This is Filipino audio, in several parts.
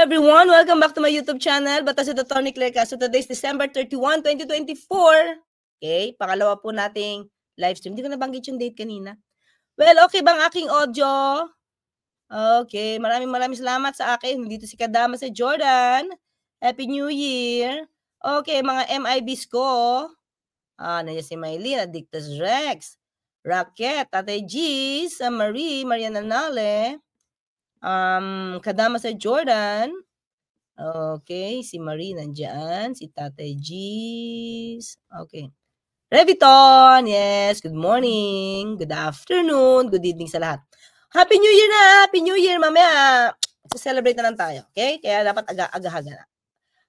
everyone! Welcome back to my YouTube channel. Batas ito, Tony Clerca. So today is December 31, 2024. Okay, pangalawa po nating live stream. Hindi ko nabanggit yung date kanina. Well, okay bang aking audio? Okay, maraming salamat sa akin. Dito si Kadama sa Jordan. Happy New Year. Okay, mga MIBs ko. Nandiyan si Maylene, Addictus Rex, Racket, Tatay G's, Marie, Mariana Nale. Kadama sa Jordan. Okay, si Marie nandiyan, si Tatay G's. Okay. Reviton, yes, good morning, good afternoon, good evening sa lahat. Happy New Year na, Happy New Year, mamaya. Celebrate na lang tayo, okay? Kaya dapat aga-aga na.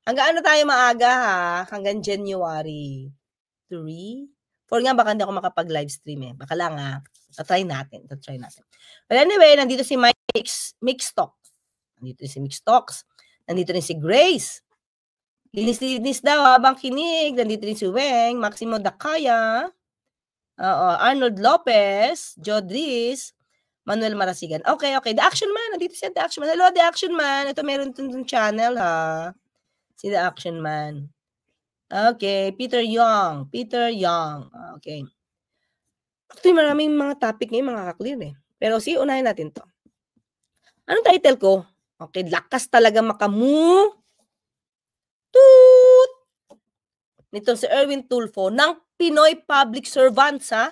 Hanggang ano tayo maaga ha? Hanggang January 3? 4 nga, baka hindi ako makapag-live stream eh. Baka lang ha. Try natin. But anyway, nandito si Mix Talks. Nandito si Mix Talks. Nandito rin si Grace. Linis daw habang kinig. Nandito rin si Weng, Maximo Dakaya, Arnold Lopez, Jodris, Manuel Marasigan. Okay. The Action Man. Nandito siya, The Action Man. Hello, The Action Man. Ito meron itong channel ha. Si The Action Man. Okay, Peter Young. Okay. Actually, maraming mga topic ngayon mga ka-clear eh. Pero unahin natin to. Anong title ko? Okay, lakas talaga makamu. Toot! Nito si Erwin Tulfo ng Pinoy Public Servants, ha?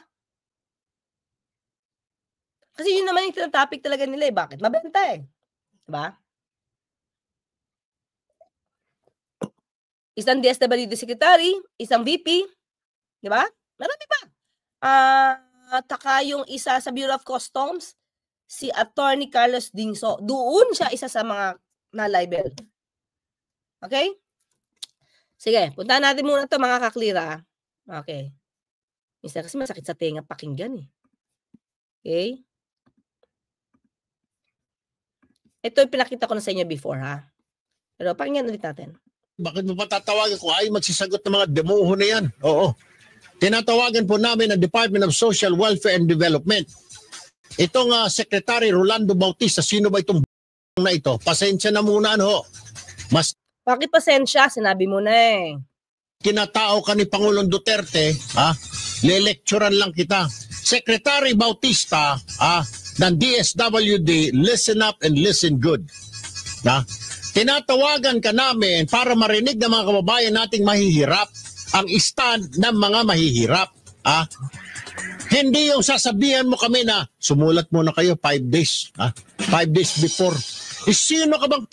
Kasi yun naman yung topic talaga nila eh. Bakit? Mabenta eh. Diba? Isang DSWD secretary, isang VP, diba? Marami pa. Taka yung isa sa Bureau of Customs, si Attorney Carlos Dingso. Doon siya isa sa mga na-libel. Okay? Sige, puntahan natin muna ito mga kaklira. Okay. Minsan kasi masakit sa tenga pakinggan eh. Okay? Ito yung pinakita ko na sa inyo before ha. Pero pakinggan ulit natin. Bakit mo patatawagan ko ay magsisagot ng mga demoho na yan? Oo. Tinatawagan po namin ang Department of Social Welfare and Development. Itong Secretary Rolando Bautista, sino ba itong na ito? Pasensya na muna ano. Mas bakit pasensya? Sinabi mo na eh. Kinatao ka ni Pangulong Duterte, le-lecturean lang kita. Secretary Bautista, ng DSWD, listen up and listen good. Tinatawagan ka namin para marinig ng mga kababayan nating mahihirap ang stand ng mga mahihirap. Hindi yung sasabihan mo kami na sumulat muna kayo 5 days. 5 days before. Sino ka bang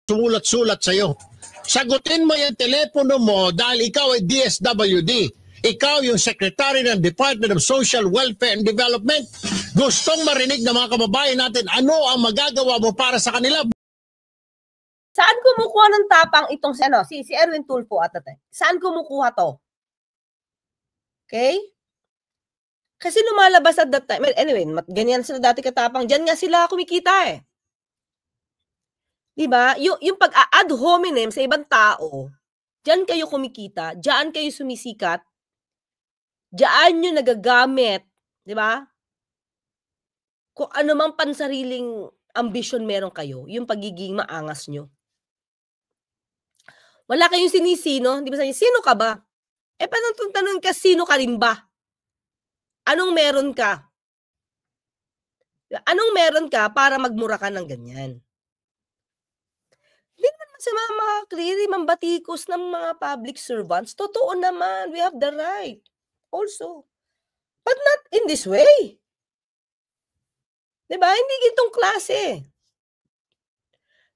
sumulat-sulat sa'yo? Sagutin mo yung telepono mo dahil ikaw ay DSWD. Ikaw yung Secretary ng Department of Social Welfare and Development. Gustong marinig ng mga kababayan natin ano ang magagawa mo para sa kanila. Saan kumukuha ng tapang itong si Erwin Tulfo at saan kumukuha to? Okay? Kasi lumalabas at that time. Anyway, ganyan sila dati katapang. Diyan nga sila kumikita eh. Diba? Yung pag-ad hominem sa ibang tao, diyan kayo kumikita, diyan kayo sumisikat, diyan nyo nagagamit, diba? Kung ano mang pansariling ambisyon meron kayo, yung pagiging maangas nyo. Wala kayong sinisino, di ba sabi, sino ka ba? Tanong ka, sino ka rin ba? Anong meron ka? Anong meron ka para magmura ka ng ganyan? Hindi naman sa mga clearly mambatikos ng mga public servants. Totoo naman, we have the right also. But not in this way. Diba? Hindi gitong klase.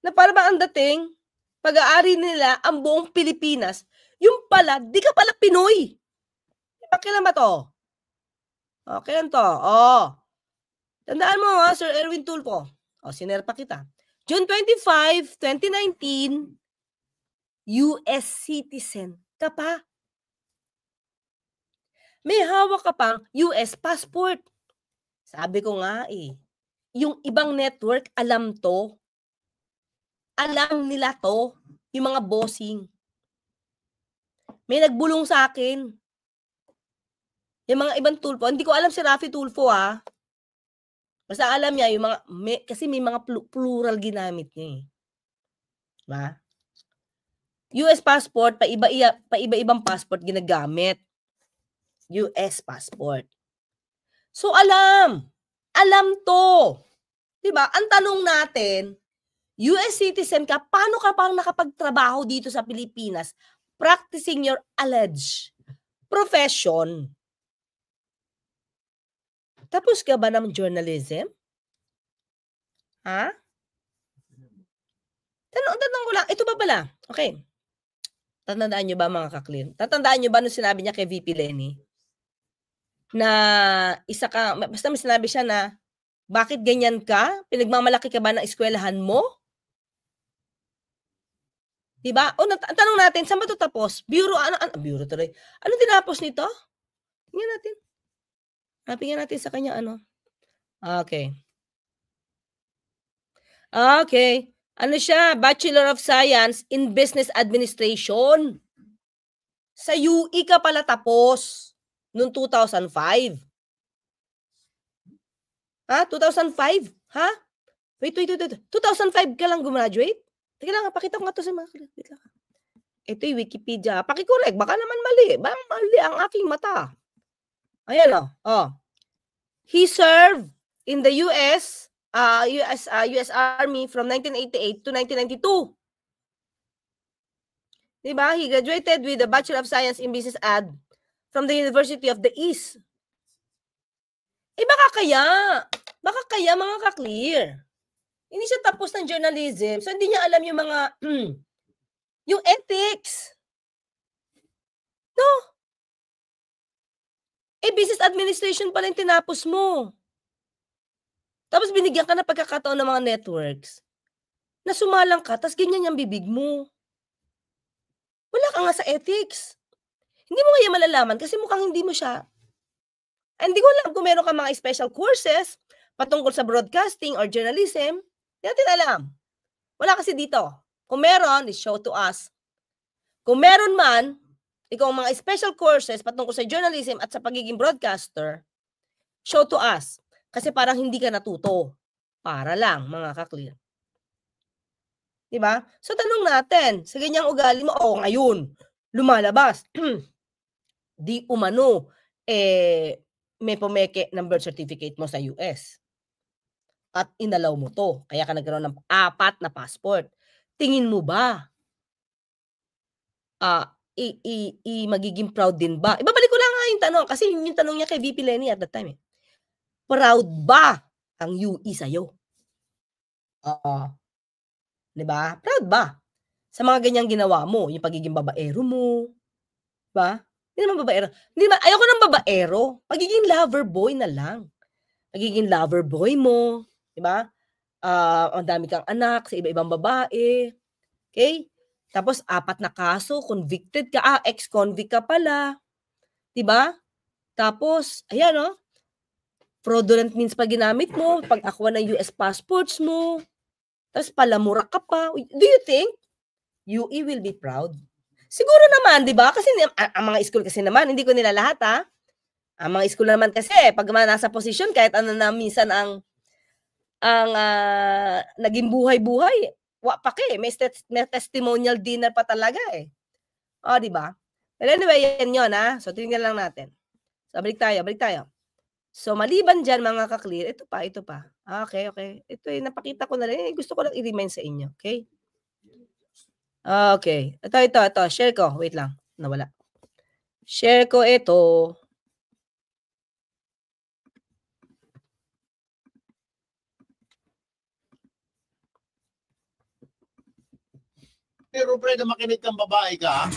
Na para ba ang dating, pag-aari nila ang buong Pilipinas, yung pala, di ka pala Pinoy. Diba, kailan ba to? Kailan to? Tandaan mo Sir Erwin Tulfo. Sinerpa kita. June 25, 2019, US citizen ka pa. May hawak ka pang US passport. Sabi ko nga yung ibang network alam to. Alam nila to, yung mga bossing. May nagbulong sa akin. Yung mga ibang Tulfo, hindi ko alam si Rafi Tulfo Basta alam niya, yung mga, kasi may mga plural ginamit niya Diba? US passport, paiba-ibang passport ginagamit. US passport. So alam to. Diba? Ang tanong natin, US citizen ka, paano ka pang nakapagtrabaho dito sa Pilipinas practicing your alleged profession? Tapos ka ba ng journalism? Ha? Tanong ko lang, ito ba pala? Okay. Tatandaan nyo ba mga ka-clear? Tatandaan nyo ba nung sinabi niya kay VP Lenny? Na isa ka, basta may sinabi siya na, bakit ganyan ka? Pinagmamalaki ka ba ng eskwelahan mo? Diba? O, tanong natin, saan ba ito tapos? Bureau, bureau tuloy. Ano tinapos nito? Tingnan natin. Tingnan natin sa kanya, ano. Okay. Okay. Ano siya? Bachelor of Science in Business Administration. Sa UE ka pala tapos. Noong 2005. Ha? 2005? Ha? Wait. 2005 ka lang gumraduate? Teka lang, pakita ko nga ito sa mga. Wait lang. Ito yung Wikipedia. Pakicorrect. Baka naman mali. Baka mali ang aking mata. Ayan o. Oh. He served in the US Army from 1988 to 1992. Diba? He graduated with a Bachelor of Science in Business Ad from the University of the East. Baka kaya mga ka-clear. Hindi siya tapos ng journalism, so hindi niya alam yung mga, yung ethics. No? Business administration pala yung tinapos mo. Tapos binigyan ka na pagkakataon ng mga networks na sumalang ka, tapos ganyan yung bibig mo. Wala ka nga sa ethics. Hindi mo nga yan malalaman kasi mukhang hindi mo siya. Hindi ko alam kung meron ka mga special courses patungkol sa broadcasting or journalism. Hindi natin alam. Wala kasi dito. Kung meron, show to us. Kung meron man, ikaw mga special courses patungkol sa journalism at sa pagiging broadcaster, show to us. Kasi parang hindi ka natuto. Para lang, mga ka-clear. Diba? So, tanong natin, sa ganyang ugali mo, ngayon, lumalabas. Di umano, may pumeke ng birth certificate mo sa US. At inalaw mo to. Kaya ka nagkaroon ng 4 na passport. Tingin mo ba, magiging proud din ba? Ibabalik ko lang nga yung tanong, kasi yung tanong niya kay VP Lenny at that time. Proud ba ang UE sa'yo? Diba? Proud ba? Sa mga ganyang ginawa mo, yung pagiging babaero mo, diba? Hindi naman babaero. Ayoko ng babaero. Pagiging lover boy na lang. Pagiging lover boy mo, diba? Ang dami kang anak sa iba-ibang babae. Okay? Tapos 4 na kaso, convicted ka, ex-convict ka pala. Diba? Tapos, ayan fraudulent means pa ginamit mo, pag-akuha ng US passports mo, tapos palamura ka pa. Do you think UE will be proud? Siguro naman, di ba? Kasi ang mga school kasi naman, hindi ko nila lahat Ang mga school naman kasi, pag nasa posisyon, kahit ano na minsan ang naging buhay-buhay, may testimonial dinner pa talaga di ba? But anyway, yan yun So, tingnan lang natin. So, balik tayo. So, maliban dyan, mga ka-clear, ito pa. Okay. Ito napakita ko na rin. Gusto ko lang i-remind sa inyo. Okay? Okay. Ito. Share ko. Wait lang. Nawala. Share ko ito. Pero Fred, makinig kang babae ka.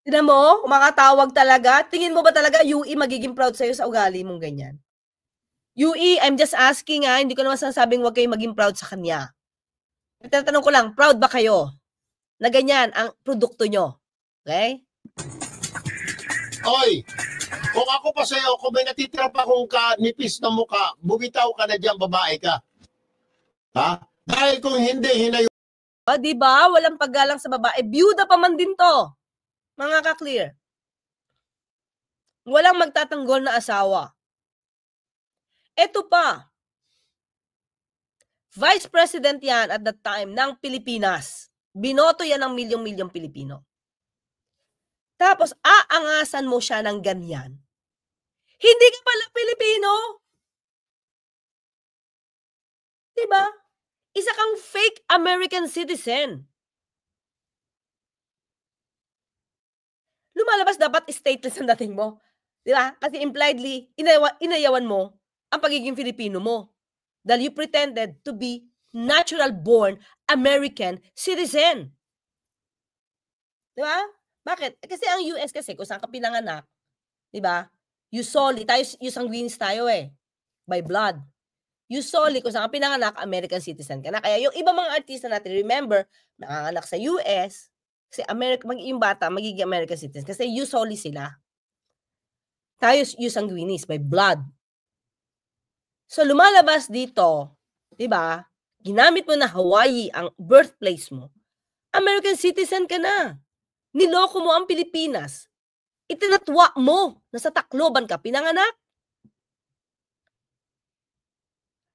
Tignan mo, kumakatawag talaga. Tingin mo ba talaga UE magiging proud sa'yo sa ugali mong ganyan? UE, I'm just asking hindi ko naman sinasabing huwag kayong maging proud sa kanya. Tinatanong ko lang, proud ba kayo na ganyan ang produkto nyo? Okay? Oy, kung ako pa sa'yo, kung may natitira pa kung nipis na mukha, bumitaw ka na dyan, babae ka. Ha? Dahil kung hindi, hinayo. Diba? Walang paggalang sa babae. Byuda pa man din to. Mga ka-clear. Walang magtatanggol na asawa. Ito pa. Vice President yan at that time ng Pilipinas. Binoto yan ng milyong-milyong Pilipino. Tapos, aangasan mo siya ng ganyan. Hindi ka pala Pilipino. Diba? Isa kang fake American citizen. Lumalabas dapat stateless ang dating mo. Diba? Kasi impliedly, inayawan mo ang pagiging Filipino mo. Dahil you pretended to be natural-born American citizen. Diba? Bakit? Kasi ang US kasi, kung saan ka pinanganak, diba? Usually, sanguinis tayo by blood. Usually, kung saan ka pinanganak, American citizen ka na. Kaya yung ibang mga artista natin, remember, nanganganak sa US, kasi yung bata, magiging American citizen. Kasi usually sila. Tayo sanguinis, by blood. So, lumalabas dito, diba? Ginamit mo na Hawaii ang birthplace mo. American citizen ka na. Niloko mo ang Pilipinas. Itinatwa mo na sa Tacloban ka pinanganak.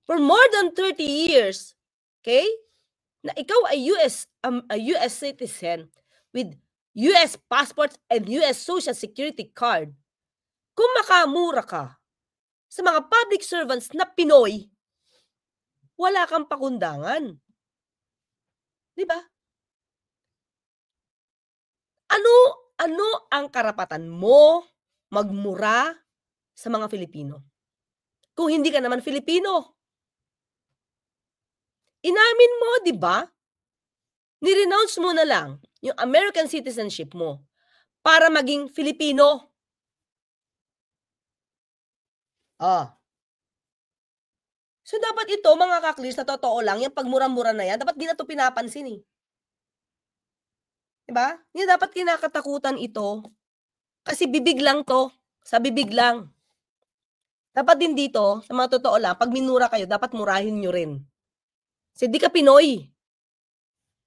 For more than 30 years, okay, na ikaw ay US citizen with US passport and US Social Security card, kung makamura ka sa mga public servants na Pinoy, wala kang pakundangan. Diba? Ano ang karapatan mo magmura sa mga Filipino? Kung hindi ka naman Filipino. Inamin mo, di ba? Ni-renounce mo na lang yung American citizenship mo para maging Filipino. So, dapat ito, mga kaklis, na totoo lang, yung pagmura-mura na yan, dapat di na ito pinapansin Diba? Hindi dapat kinakatakutan ito. Kasi bibig lang to. Sa bibig lang. Dapat din dito, sa mga totoo lang, pag minura kayo, dapat murahin nyo rin. Kasi di ka Pinoy.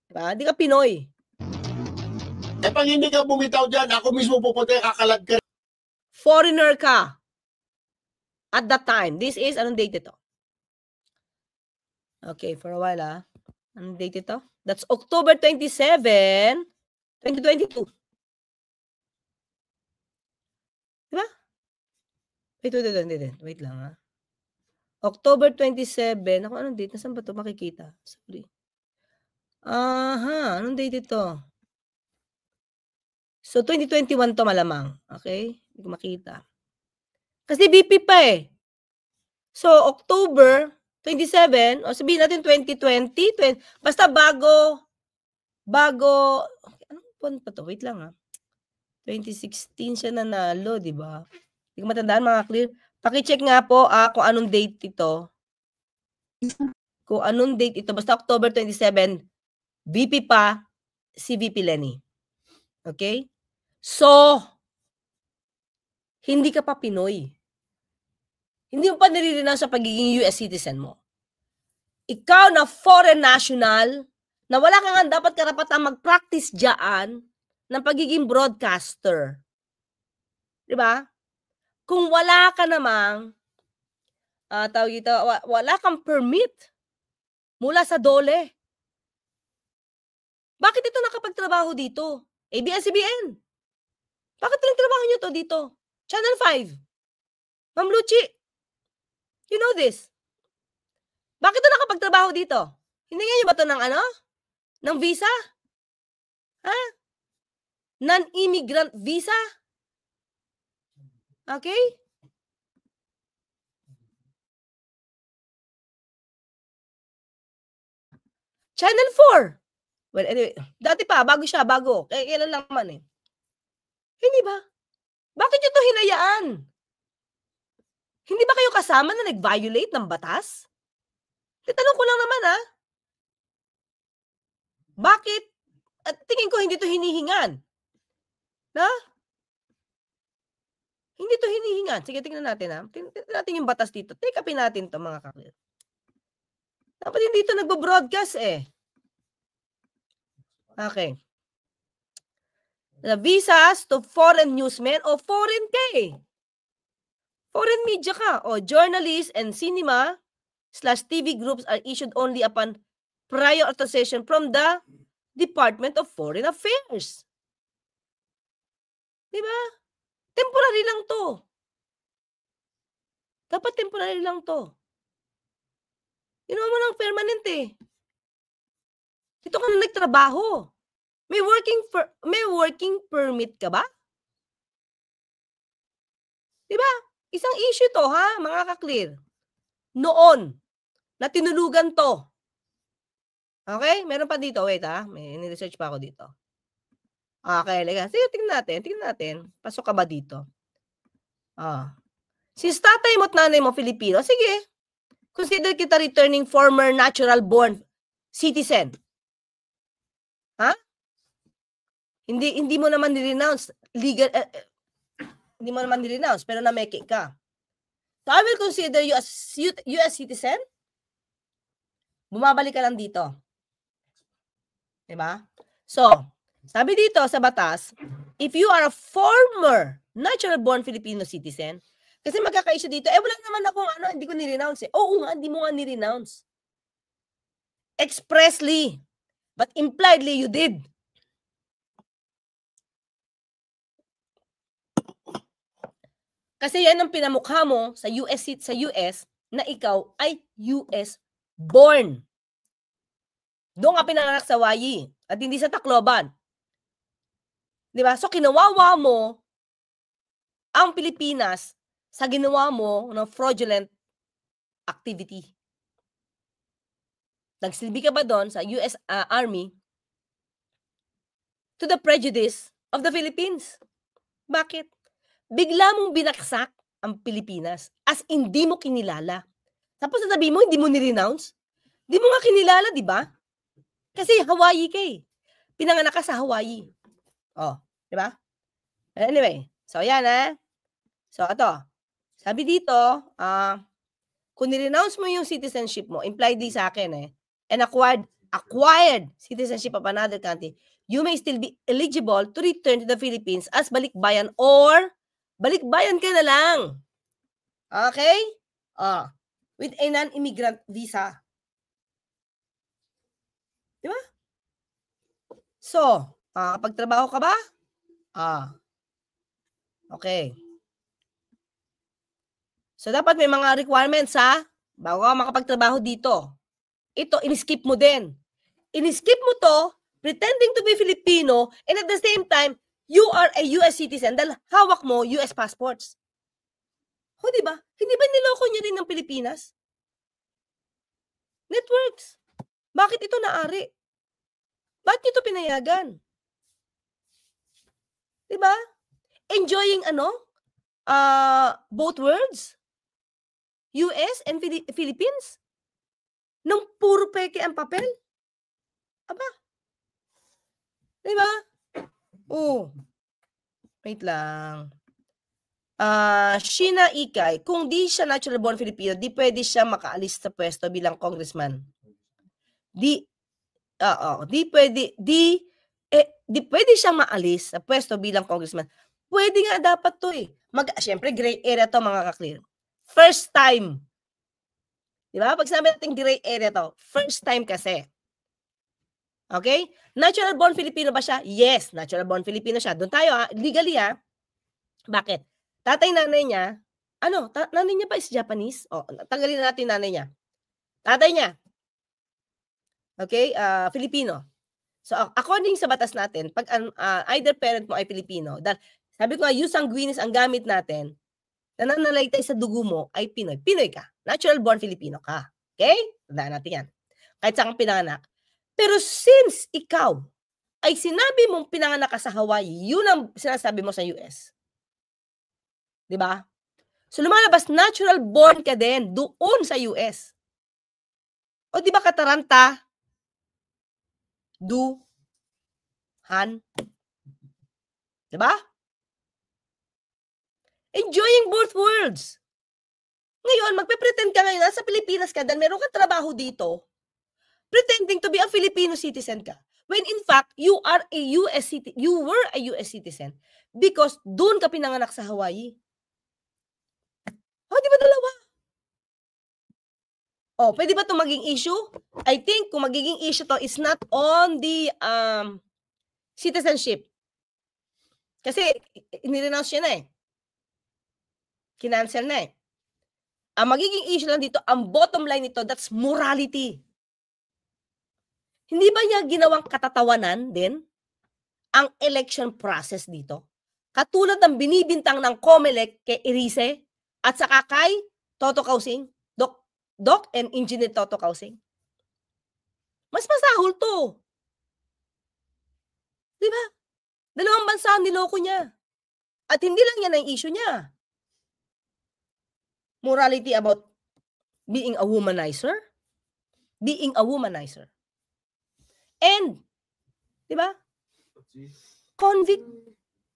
Diba? Di ka Pinoy. Pag hindi ka bumitaw dyan, ako mismo pupunta, kakalad ka. Foreigner ka. At that time. This is, anong date ito? Okay, for a while Anong date ito? That's October 27, 2022. Diba? Wait lang October 27. Ako, anong date? Nasaan ba ito makikita? Sorry. Anong date ito? So, 2021 to malamang. Okay? Hindi ko makita. Kasi BP pa So, October 27, o sabihin natin 2020, basta bago, anong buwan pa to? Wait lang 2016 siya nanalo, di ba? Hindi ko matandaan, mga clear. Paki-check nga po kung anong date ito. Kung anong date ito. Basta October 27, VP pa, si VP Lenny. Okay? So, hindi ka pa Pinoy. Hindi mo pa nililinaw sa pagiging US citizen mo. Ikaw na foreign national, na wala ka nga dapat karapatang mag-practice dyan ng pagiging broadcaster. Diba? Kung wala ka namang, wala kang permit mula sa DOLE. Bakit ito nakapagtrabaho dito? ABS-CBN. Bakit trabaho nyo to dito? Channel 5. Ma'am Luchi, you know this. Bakit ito nakapagtrabaho dito? Hindi nyo ba ito ng ng visa? Non-immigrant visa? Okay? Channel 4. Well, anyway, dati pa, bago. Kailan lang man Hindi ba? Bakit nyo ito hinayaan? Hindi ba kayo kasama na nag-violate ng batas? Titanong ko lang naman Bakit? At tingin ko hindi ito hinihingan. Hindi ito hinihingan. Sige, tingnan natin Tingnan natin yung batas dito. Take upin natin ito, mga kaklir. Dapat hindi ito nagbo-broadcast Okay. The visas to foreign newsmen o foreign foreign media ka o journalists and cinema/TV groups are issued only upon prior authorization from the Department of Foreign Affairs. Diba? Temporary lang to. Dapat temporary lang to. Ginawa mo ng permanent eh. Dito ka na nagtrabaho. May working permit ka ba? Diba? Isang issue to ha, mga ka-clear. Noon, na tinulugan to. Okay? Meron pa dito. Wait ha, may ni-research pa ako dito. Okay, lega. Sige, tingnan natin. Pasok ka ba dito? Since tatay mo at nanay mo Filipino, sige. Consider kita returning former natural-born citizen. Ha? Hindi mo naman ni-renounce legal hindi mo naman ni-renounce pero nameke ka. So I will consider you as US citizen. Bumabalik ka lang dito. Diba? So, sabi dito sa batas, if you are a former natural-born Filipino citizen, kasi magkaka-issue dito, wala naman akong hindi ko ni-renounce eh. Oo nga, hindi mo nga ni-renounce. Expressly. But impliedly, you did. Kasi yan ang pinamukha mo sa US na ikaw ay US born. Doon ka pinanganak sa Hawaii at hindi sa Tacloban. Diba? So, kinawawa mo ang Pilipinas sa ginawa mo ng fraudulent activity. Nagsilbi ka ba doon sa US Army to the prejudice of the Philippines? Bakit? Bigla mong binaksak ang Pilipinas as hindi mo kinilala. Tapos sasabihin mo, hindi mo ni-renounce? Hindi mo nga kinilala, di ba? Kasi Hawaii ka eh. Pinanganak ka sa Hawaii. Oh, di ba? Anyway, so yan So ito, sabi dito, kung ni-renounce mo yung citizenship mo, implied di sa akin and acquired citizenship of another country, you may still be eligible to return to the Philippines as balikbayan or balikbayan ka na lang. Okay? With a non-immigrant visa. Diba? So, pagtrabaho ka ba? Okay. So, dapat may mga requirements bago ka makapagtrabaho dito. Ito, in-skip mo din. In-skip mo to, pretending to be Filipino, and at the same time, you are a US citizen dahil hawak mo US passports. O, diba? Hindi ba niloko niya rin ng Pilipinas? Networks. Bakit ito naari? Bakit ito pinayagan? Diba? Enjoying both worlds? US and Philippines? Nung puro peke ang papel? Aba? Diba? Wait lang. Sheena Ikay, kung di siya natural-born Filipino, di pwede siya makaalis sa pwesto bilang congressman. Di pwede siyang maalis sa pwesto bilang congressman. Pwede nga dapat to eh. Siyempre, gray area to mga ka-clear. First time. Di ba? Pag sinabi natin gray area to, first time kasi. Okay? Natural-born Filipino ba siya? Yes, natural-born Filipino siya. Doon tayo legally Bakit? Tatay, nanay niya, nanay niya pa is Japanese? Tanggalin na natin nanay niya. Tatay niya, okay, Filipino. So, according sa batas natin, pag either parent mo ay Filipino, dahil sabi ko nga, jus sanguinis ang gamit natin, nananalaytay sa dugo mo ay Pinoy. Pinoy ka. Natural-born Filipino ka. Okay? Tandaan natin yan. Kahit saan kang pinanganak. Pero since ikaw ay sinabi mong pinanganak ka sa Hawaii, yun ang sinasabi mo sa US. Diba? So, lumalabas, natural-born ka din doon sa US. O diba kataranta? Han? Diba? Enjoying both worlds. Ngayon, magpe-pretend ka ngayon, nasa Pilipinas ka, dahil meron kang trabaho dito, pretending to be a Filipino citizen ka. When in fact, you were a US citizen because doon ka pinanganak sa Hawaii. Di ba dalawa? Pwede ba ito maging issue? I think kung magiging issue to is not on the citizenship. Kasi inirenounce siya na eh. Kinancel na eh. Ang magiging issue lang dito, ang bottom line nito, that's morality. Hindi ba niya ginawang katatawanan din ang election process dito? Katulad ng binibintang ng COMELEC kay Erice at saka kay Toto Kausing, Doc and Engineer Toto Kausing. Mas masahol to. Di ba? Dalawang bansa ang niloko niya. At hindi lang yan ang issue niya. Morality about being a womanizer. Being a womanizer. And, di ba?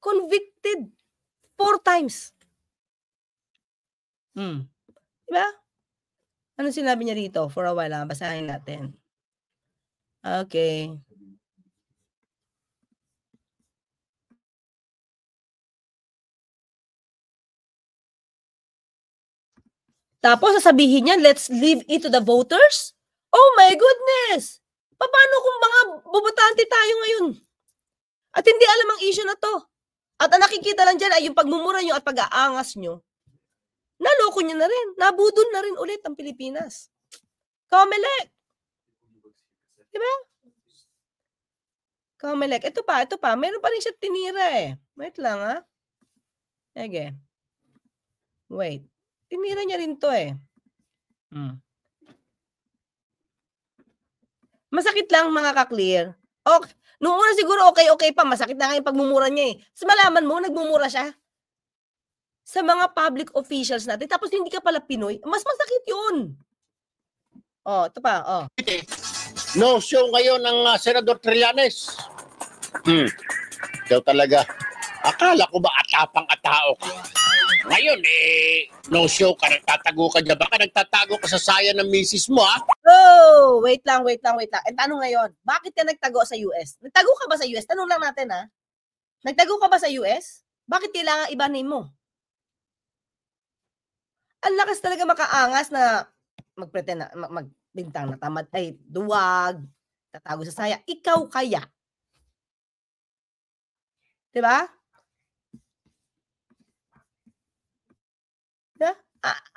Convicted 4 times. Di ba? Ano sinabi niya dito? For a while, basahin natin. Okay. Tapos sasabihin niya, let's leave it to the voters? Oh my goodness! Paano kung mga bobotante tayo ngayon? At hindi alam ang issue na to. At ang nakikita lang dyan ay yung pagmumura nyo at pag-aangas nyo. Naloko nyo na rin. Nabudol na rin ulit ang Pilipinas. COMELEC. Diba? COMELEC. Ito pa. Meron pa rin siya tinira eh. Wait lang ha. Okay. Wait. Tinira niya rin to eh. Masakit lang mga ka-clear. Okay. Noong una siguro okay pa. Masakit na nga yung pagmumura niya eh. So malaman mo, nagmumura siya sa mga public officials natin. Tapos hindi ka pala Pinoy. Mas masakit yun. Ito pa. No show ngayon ng Senador Trillanes. Ikaw talaga. Akala ko ba atapang-atao ka? Ngayon, no show ka, nagtatago ka dyan. Baka nagtatago ka sa saya ng misis mo, ha? Oh, wait lang. Eh, tanong ngayon, bakit ka nagtago sa US? Nagtago ka ba sa US? Tanong lang natin, ha? Nagtago ka ba sa US? Bakit kailangan ibahin mo? Ang lakas talaga makaangas na magpretend na, magbintang na tamad, ay, duwag, tatago sa saya. Ikaw kaya? Diba?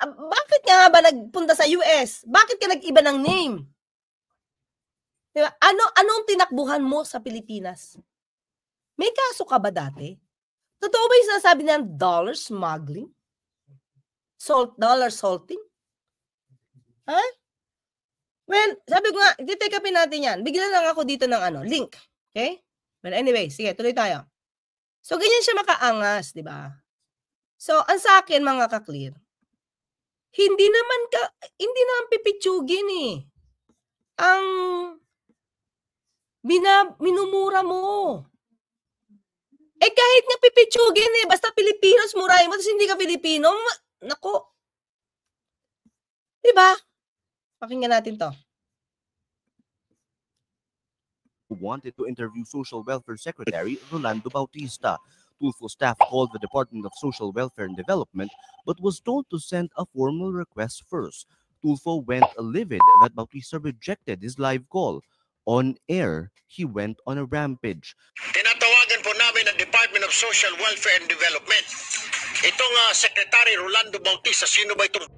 Bakit nga ba nagpunta sa US? Bakit ka nag-iba ng name? Diba? Anong tinakbuhan mo sa Pilipinas? May kaso ka ba dati? Totoo ba yung sinasabi ng dollar smuggling? Dollar salting? Ha? Well, sabi ko nga, i-take upin natin yan. Bigyan lang ako dito ng link. Okay? But anyway, sige, tuloy tayo. So, ganyan siya makaangas, di ba? So, ang sa akin, mga ka-clear, hindi naman pipitsugin eh. Ang minumura mo. Kahit nga pipitsugin eh, basta Pilipinos, murahin mo, tapos hindi ka Pilipino, nako. Diba? Pakinggan natin to. Wanted to interview Social Welfare Secretary Rolando Bautista. Tulfo staff called the Department of Social Welfare and Development but was told to send a formal request first. Tulfo went livid that Bautista rejected his live call. On air, he went on a rampage. Tinatawagan po namin ang Department of Social Welfare and Development. Itong Secretary Rolando Bautista, sino ba itong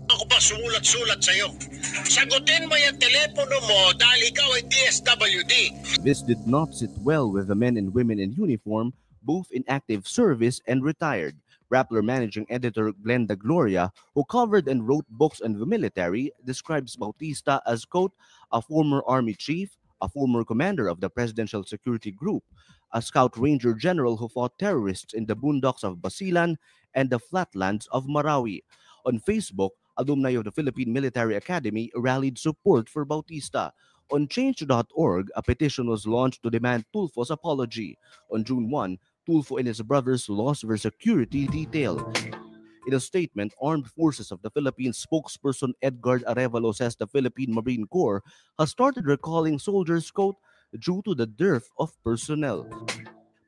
ako pa sumulat-sulat sa'yo? Sagutin mo yung telepono mo dahil ikaw ay DSWD. This did not sit well with the men and women in uniform, both in active service and retired. Rappler Managing Editor Glenda Gloria, who covered and wrote books on the military, describes Bautista as, quote, a former army chief, a former commander of the Presidential Security Group, a scout ranger general who fought terrorists in the boondocks of Basilan and the flatlands of Marawi. On Facebook, alumni of the Philippine Military Academy rallied support for Bautista. On Change.org, a petition was launched to demand Tulfo's apology. On June 1, Tulfo and his brothers lost their security detail. In a statement, Armed Forces of the Philippines spokesperson Edgar Arevalo says the Philippine Marine Corps has started recalling soldiers, quote, due to the dearth of personnel.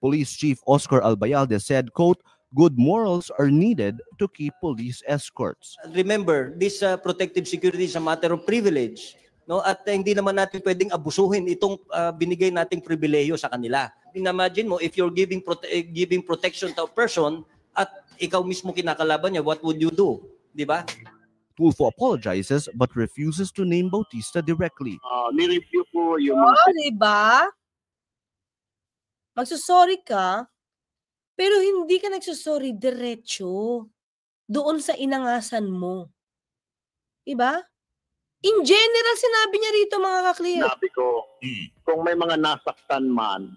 Police Chief Oscar Albayalde said, quote, Good morals are needed to keep police escorts. Remember, this protective security is a matter of privilege. No? At hindi naman natin pwedeng abusuhin itong binigay nating pribileyo sa kanila. Imagine mo, if you're giving protection to a person at ikaw mismo kinakalaban niya, what would you do? Di ba? Tulfo apologizes but refuses to name Bautista directly. Ni-review ko yung Oh, diba? Magsusorry ka, pero hindi ka nagsusorry diretso doon sa inangasan mo. Diba? In general, sinabi niya rito, mga ka-clear. Sinabi ko, kung may mga nasaktan man,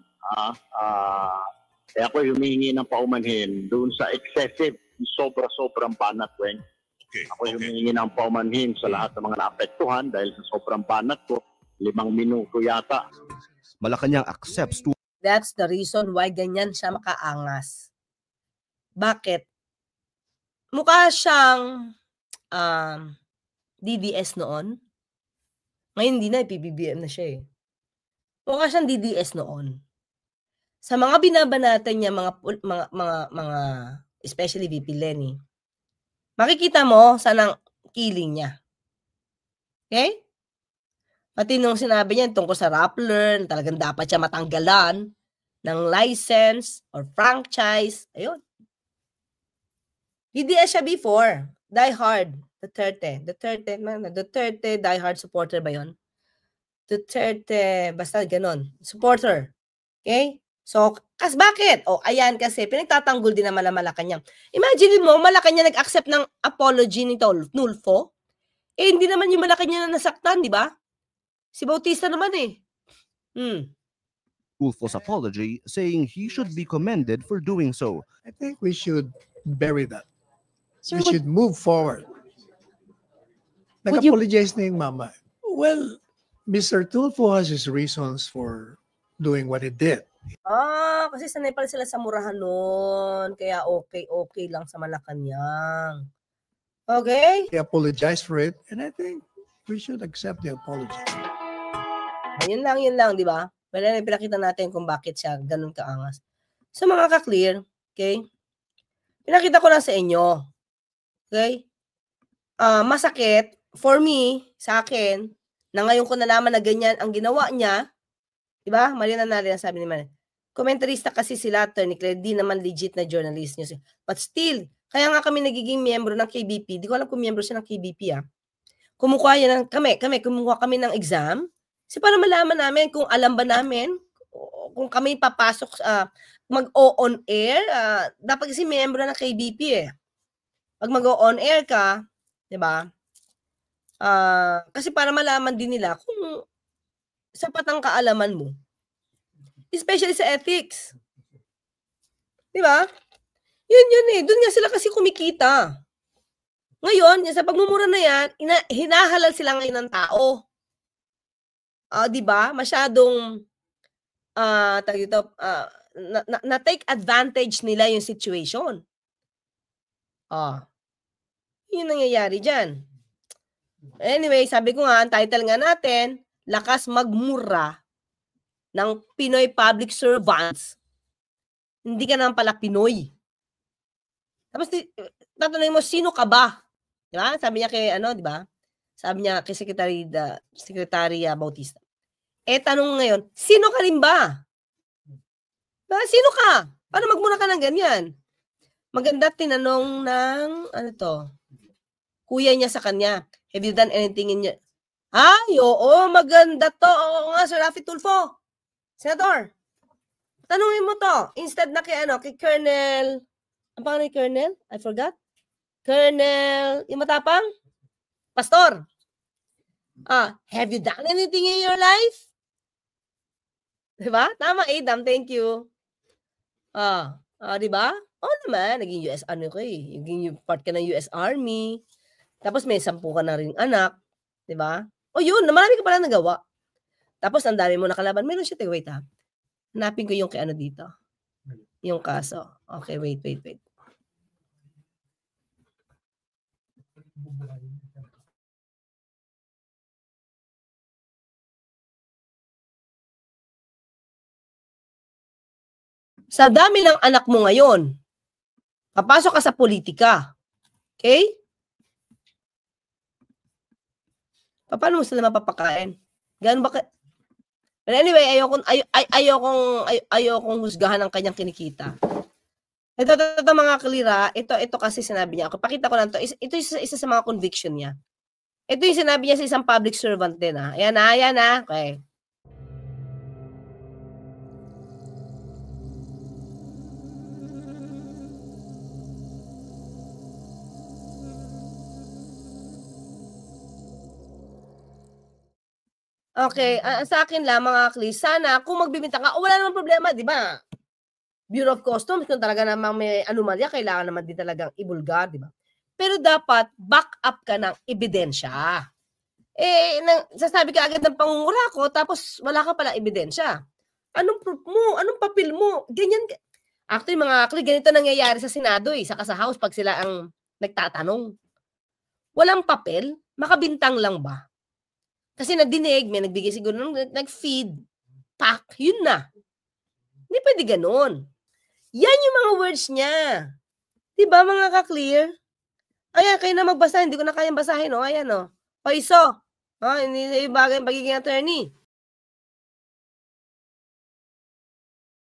kaya ako humihingi ng paumanhin doon sa excessive, sobra-sobrang banat, Weng. Okay. Ako humihingi ng paumanhin sa lahat ng mga naapektuhan dahil sa sobrang banat ko, 5 minuto yata. Malacanang accepts to That's the reason why ganyan siya makaangas. Bakit? Mukha siyang DDS noon. Ngayon hindi na, PBBM na siya eh. Mukha siyang DDS noon. Sa mga binabanatan niya, mga especially VP Lenny, makikita mo saan ang killing niya. Okay? Pati nung sinabi niya tungkol sa Rappler, talagang dapat siya matanggalan ng license or franchise. Ayun. DDS siya before. Die Hard. Duterte, Die Hard supporter ba yun? Duterte, basta ganon. Supporter. Okay? So, bakit? O, ayan kasi, pinagtatanggol din naman ang Malacanang. Imagine mo, Malacanang nag-accept ng apology ni Tulfo. Eh, hindi naman yung Malacanang na nasaktan, di ba? Si Bautista naman eh. Tulfo's apology, saying he should be commended for doing so. I think we should bury that. Sir, We should move forward. Would you- Nag-apologize na yung mama. Well, Mr. Tulfo has his reasons for doing what he did. kasi sanay pala sila sa murahan noon. Kaya okay lang sa Malacanang. Okay? He apologized for it, and I think we should accept the apology. Yun lang, di ba? Pero pinakita natin kung bakit siya ganun kaangas. So mga ka-clear, okay? Pinakita ko lang sa inyo. Okay? Masakit, for me, sa akin, na ngayon ko nalaman na ganyan ang ginawa niya, di ba? Mali na sabi ni Manny. Komentarista kasi sila, Attorney Claire, di naman legit na journalist news. But still, kaya nga kami nagiging miyembro ng KBP. Di ko alam kung miyembro siya ng KBP, Kumukuha kami ng exam. Kasi para malaman namin kung alam ba namin, kung kami papasok, mag-on air, dapat kasi miyembro ng KBP eh. Pag mag-on air ka, di ba? Kasi para malaman din nila kung sapat ang kaalaman mo. Especially sa ethics. Di ba? Yun eh. Doon nga sila kasi kumikita. Ngayon, sa pagmumura na yan, hinahalal sila ngayon ng tao. Di ba? Masyadong na-take advantage nila yung situation. Yun nangyayari dyan. Anyway, sabi ko nga, ang title nga natin, Lakas Magmura ng Pinoy Public Servants. Hindi ka naman pala Pinoy. Tapos, tatanungin mo, sino ka ba? Di ba? Sabi niya kay, di ba? Sabi niya kay Secretary Bautista. Tanong ngayon, sino ka rin ba? Sino ka? Paano magmura ka ng ganyan? Maganda tinanong ng, kuya niya sa kanya. Have you done anything in your... oo, maganda to. Oo nga, Sir Rafi Tulfo. Senator, tanungin mo to. Instead na kay Colonel, ang pangalan ni Colonel? I forgot. Colonel, yung matapang? Pastor. Have you done anything in your life? Diba? Tama, Adam. Thank you. Diba? Naman. Naging US, naging part ka ng US Army. Tapos may 10 ka na rin anak. Diba? Yun. Marami ka pala nagawa. Tapos ang dami mo nakalaban. Meron siya. Wait ha. Hanapin ko yung kay dito. Yung kaso. Okay, wait. Sa dami ng anak mo ngayon, Papasok ka sa politika. Okay? Paano mo sila mapapakain? Ganun ba? But anyway, ayokong husgahan ang kanyang kinikita. Ito mga kalira, ito kasi sinabi niya. Pakita ko lang to. Ito isa sa mga conviction niya. Ito yung sinabi niya sa isang public servant din. Ayan na. Okay. Okay, sa akin lang mga klis, sana kung magbibinta ka, wala namang problema, di ba? Bureau of Customs, kung talaga namang may anomalya, kailangan naman din talagang ibulgar, di ba? Pero dapat back up ka ng ebidensya. Sasabi ka agad ng pangungura ko, tapos wala ka pala ebidensya. Anong proof mo? Anong papel mo? Ganyan. Actually, mga klis, ganito nangyayari sa Senado, saka sa House, pag sila ang nagtatanong. Walang papel? Makabintang lang ba? Kasi nadinig, may nagbigay siguro nag-feed, pack, yun na. Hindi pwede ganun. Yan yung mga words niya. Diba mga ka-clear? Ayan, kayo na magbasa, hindi ko na kayang basahin, ayan, Paiso. Hindi yung bagay, pagiging attorney.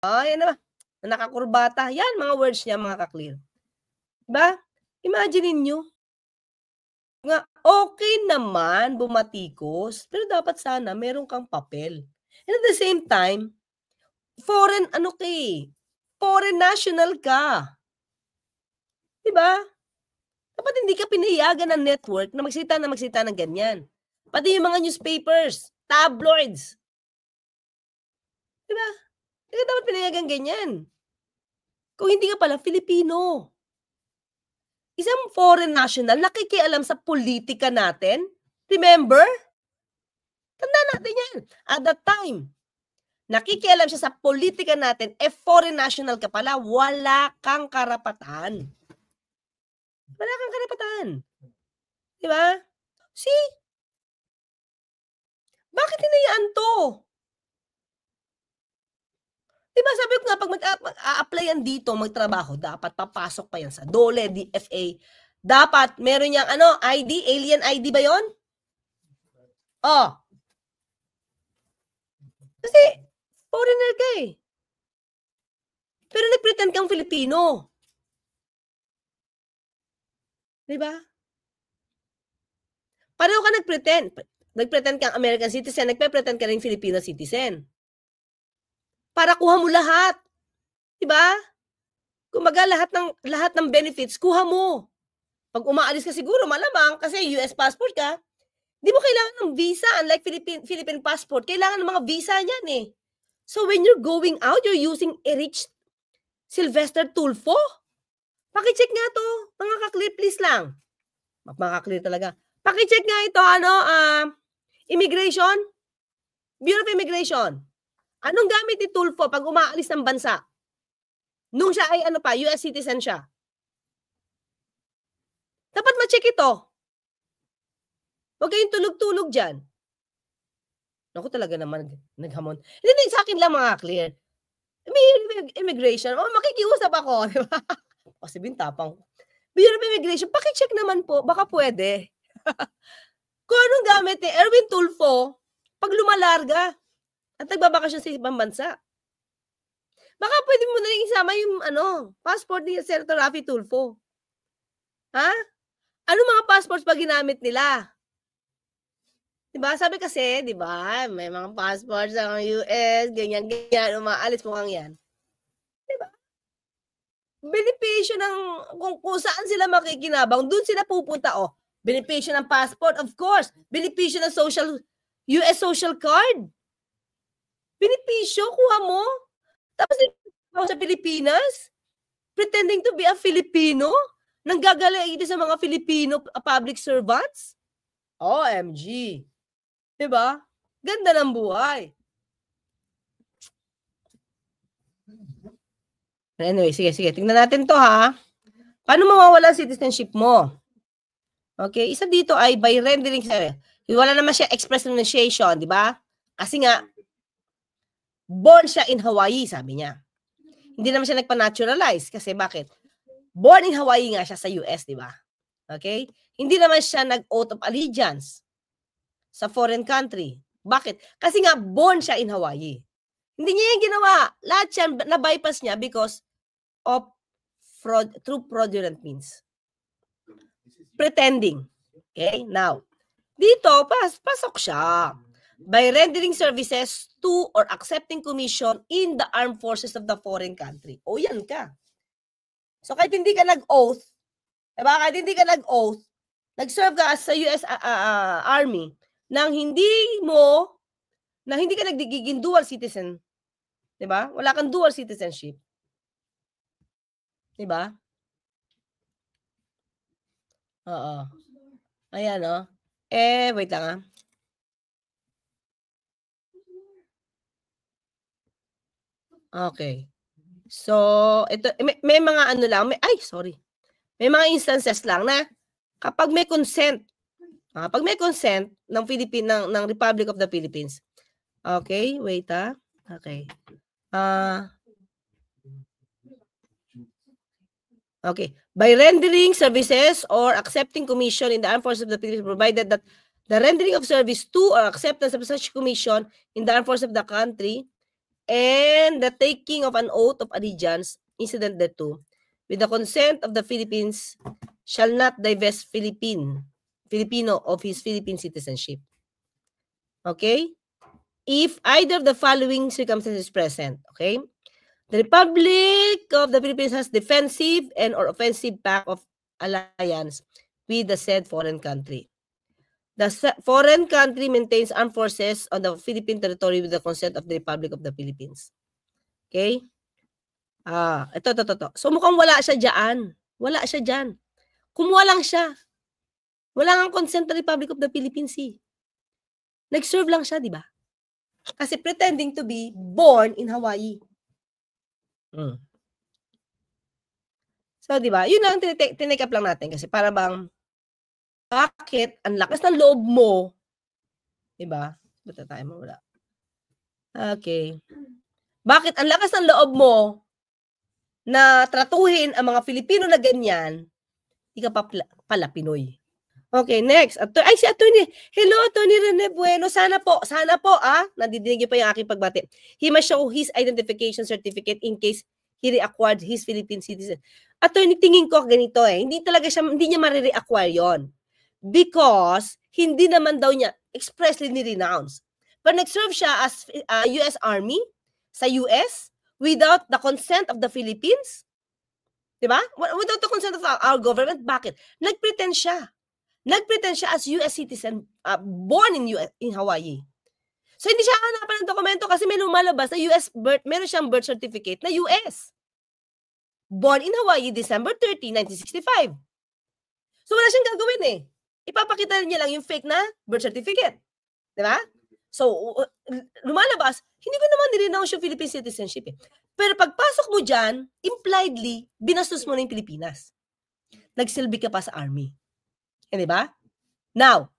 Ayan na ba? Nakakurbata. Yan, mga words niya, mga ka-clear. Diba? Imagine niyo. Nga, okay naman bumatikos, pero dapat sana meron kang papel. And at the same time, foreign national ka. Diba? Dapat hindi ka pinahiyagan ng network na magsita ng ganyan. Pati yung mga newspapers, tabloids. Diba? Hindi ka dapat pinahiyagan ganyan. Kung hindi ka pala Filipino. Isang foreign national nakikialam sa politika natin. Remember? Tanda natin yan. At that time, nakikialam siya sa politika natin, foreign national ka pala, wala kang karapatan. Wala kang karapatan. Diba? See? Bakit hinayaan to? Diba sabi ko nga, pag mag-a-applyan dito, magtrabaho, dapat papasok pa yan sa DOLE, DFA. Dapat meron niyang ID, alien ID ba yon? Kasi, foreigner ka Pero nag-pretend kang Filipino. Diba? Pareho ka nag-pretend. Nag-pretend kang American citizen, nagpe-pretend ka rin Filipino citizen. Para kuha mo lahat. Diba? Kumaga lahat ng benefits, kuha mo. Pag umaalis ka siguro, malamang, kasi US passport ka, di mo kailangan ng visa. Unlike Philippine passport, kailangan ng mga visa niyan So when you're going out, you're using Erich Sylvester Tulfo. Pakicheck nga to. Mga ka-clear, please lang. Mga ka-clear talaga. Pakicheck nga ito, Immigration. Bureau of Immigration. Anong gamit ni Tulfo pag umaalis ng bansa? Nung siya ay US citizen siya. Dapat ma-check ito. Huwag kayong tulog-tulog dyan. Naku talaga naman, naghamon. Hindi, sa akin lang mga clear. May immigration. Makikiusap ako. Diba? Kasi bintapang. Bureau of Immigration, pakicheck naman po. Baka pwede. Kung anong gamit ni Erwin Tulfo pag lumalarga. At nagbabakasyon sa ibang bansa. Baka pwede mo na rin isama yung passport ni Senator Raffy Tulfo. Ha? Ano mga passports pa ginamit nila? Diba? Sabi kasi, diba, may mga passports sa US, ganyan, umaalis mo kang yan. Diba? Benepisyo ng, kung saan sila makikinabang, doon sila pupunta, benepisyo ng passport, of course. Benepisyo ng US social card. Benepisyo, kuha mo. Tapos sa Pilipinas, pretending to be a Filipino, nanggagaling sa mga Filipino public servants. OMG. Diba? Ganda ng buhay. Anyway, sige. Tingnan natin to ha. Paano mawawala citizenship mo? Okay, isa dito ay by rendering. Wala naman siya express renunciation, di ba? Kasi nga, born siya in Hawaii, sabi niya. Hindi naman siya nagpa-naturalize. Kasi bakit? Born in Hawaii nga siya sa US, di ba? Okay? Hindi naman siya nag-oath of allegiance sa foreign country. Bakit? Kasi nga, born siya in Hawaii. Hindi niya yung ginawa. Lahat yan, na-bypass niya because of fraud, through fraudulent means. Pretending. Okay? Now, dito, pasok siya. By rendering services to or accepting commission in the armed forces of the foreign country. O, yan ka. So, kahit hindi ka nag-oath, diba? Kahit hindi ka nag-oath, nag-serve ka sa US Army, nang hindi ka nagiging dual citizen, diba? Wala kang dual citizenship. Diba? Oo. Ayan, o. Wait lang, Okay. So, ito, may mga ano lang, may mga instances lang na kapag may consent ng ng Republic of the Philippines. Okay, wait Okay. Okay. By rendering services or accepting commission in the armed forces of the Philippines, provided that the rendering of service to or acceptance of such commission in the armed forces of the country and the taking of an oath of allegiance incident thereto, with the consent of the Philippines, shall not divest Filipino of his Philippine citizenship. Okay? If either of the following circumstances is present, okay? The Republic of the Philippines has defensive and or offensive pact of alliance with the said foreign country. The foreign country maintains armed forces on the Philippine territory with the consent of the Republic of the Philippines. Okay? Ito. So mukhang wala siya dyan. Wala siya dyan. Kumuha lang siya. Wala nga consent ng Republic of the Philippines. Nag-serve lang siya, di ba? Kasi pretending to be born in Hawaii. So, di ba? Yun lang tinake up lang natin kasi para bang bakit ang lakas ng loob mo, di ba? Ba't tayo mawala? Okay. Bakit ang lakas ng loob mo na tratuhin ang mga Filipino na ganyan, di ka pa pala Pinoy. Okay, next. Si Attorney. Hello, Attorney Rene Bueno. Sana po, nadidinig niyo pa yung aking pagbati. He must show his identification certificate in case he reacquired his Philippine citizen. Attorney, tingin ko ganito hindi niya ma-reacquire yon. Because, hindi naman daw niya expressly ni-renounce. But nag-serve siya as US Army sa US without the consent of the Philippines. Diba? Without the consent of our government. Bakit? Nag-pretend siya. Nag-pretend siya as US citizen born in Hawaii. So, hindi siya hanapan ng dokumento kasi may lumalabas na US birth, meron siyang birth certificate na US. Born in Hawaii, December 30, 1965. So, wala siyang gagawin Ipapakita niya lang yung fake na birth certificate. Diba? So, lumalabas, hindi ko naman nirenounce yung Philippine citizenship Pero pagpasok mo dyan, impliedly, binastos mo na yung Pilipinas. Nagsilbi ka pa sa army. Diba? Now,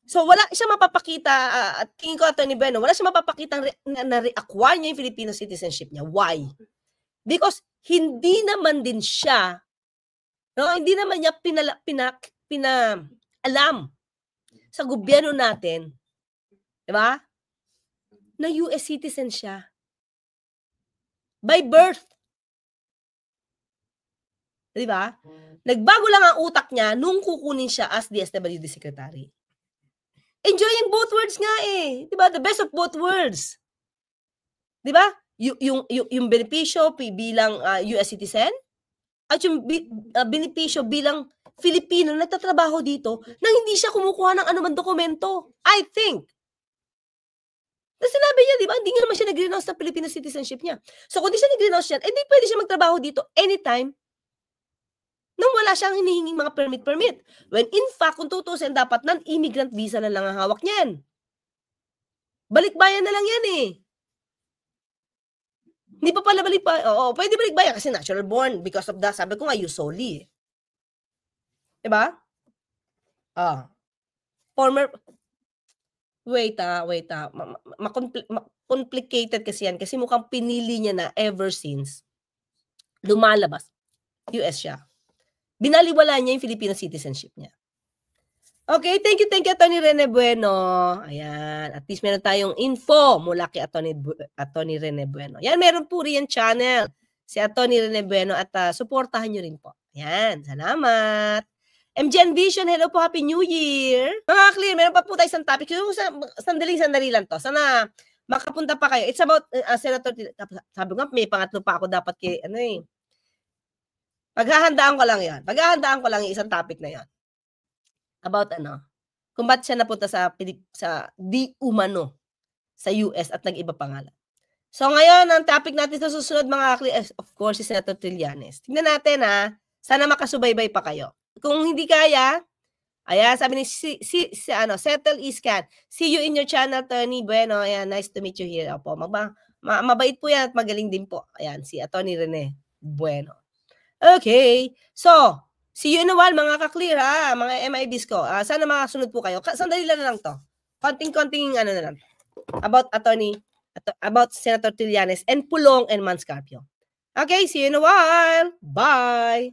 so wala siya mapapakita, at tingin ko Attorney Bueno, wala siya mapapakita na reacquire niya yung Filipino citizenship niya. Why? Because hindi naman din siya, hindi naman niya alam sa gobyerno natin, diba? Na US citizen siya. By birth. Diba? Nagbago lang ang utak niya nung kukunin siya as DSWD secretary. Enjoying both worlds nga Diba? The best of both worlds. Diba? Yung benepisyo bilang US citizen at yung benepisyo bilang Filipino na nagtatrabaho dito nang hindi siya kumukuha ng anumang dokumento. I think. Na sinabi niya, di ba? Hindi nga naman siya nag-renounce ng Filipino citizenship niya. So, kung di siya nag-renounce yan, di pwede siya magtrabaho dito anytime nang wala siyang hinihinging mga permit. When in fact, kung tutusin, dapat non-immigrant visa na lang ang hawak niyan. Balikbayan na lang yan Hindi pa pala balikbayan. Oo, pwede balikbayan kasi natural born because of that. Sabi ko nga, usually. Diba? Former... Wait. Complicated kasi yan kasi mukhang pinili niya na ever since lumalabas US siya. Binaliwala niya yung Filipino citizenship niya. Okay, thank you, Atty. Rene Bueno. Ayan, at least meron tayong info mula kay Atty. Rene Bueno. Yan, meron po rin channel si Atty. Rene Bueno at suportahan nyo rin po. Ayan, salamat. MGN Vision, hello po, Happy New Year. Mga clear, meron pa po tayo isang topic. Sandali lang to. Sana makapunta pa kayo. It's about, Senator, sabi nga, may pangatlo pa ako dapat kay, paghahandaan ko lang yan. Paghahandaan ko lang yung isang topic na yan. About kung ba't siya napunta sa di umano sa US at nag-iba pangalan. So ngayon, ang topic natin sa susunod mga of course, si Senator Trillanes. Tingnan natin sana makasubaybay pa kayo. Kung hindi kaya, ayan, sabi ni Settle Iscan. See you in your channel, Tony Bueno. Ayan, nice to meet you here. Opo, mabait po yan at magaling din po. Ayan, si Atty. Rene Bueno. Okay, so, see you in a while, mga ka-clear, mga MIBs ko. Sana makasunod po kayo. Sandali lang to. Konting na lang. About Senator Trillanes and Pulong and Manscarpio. Okay, see you in a while. Bye!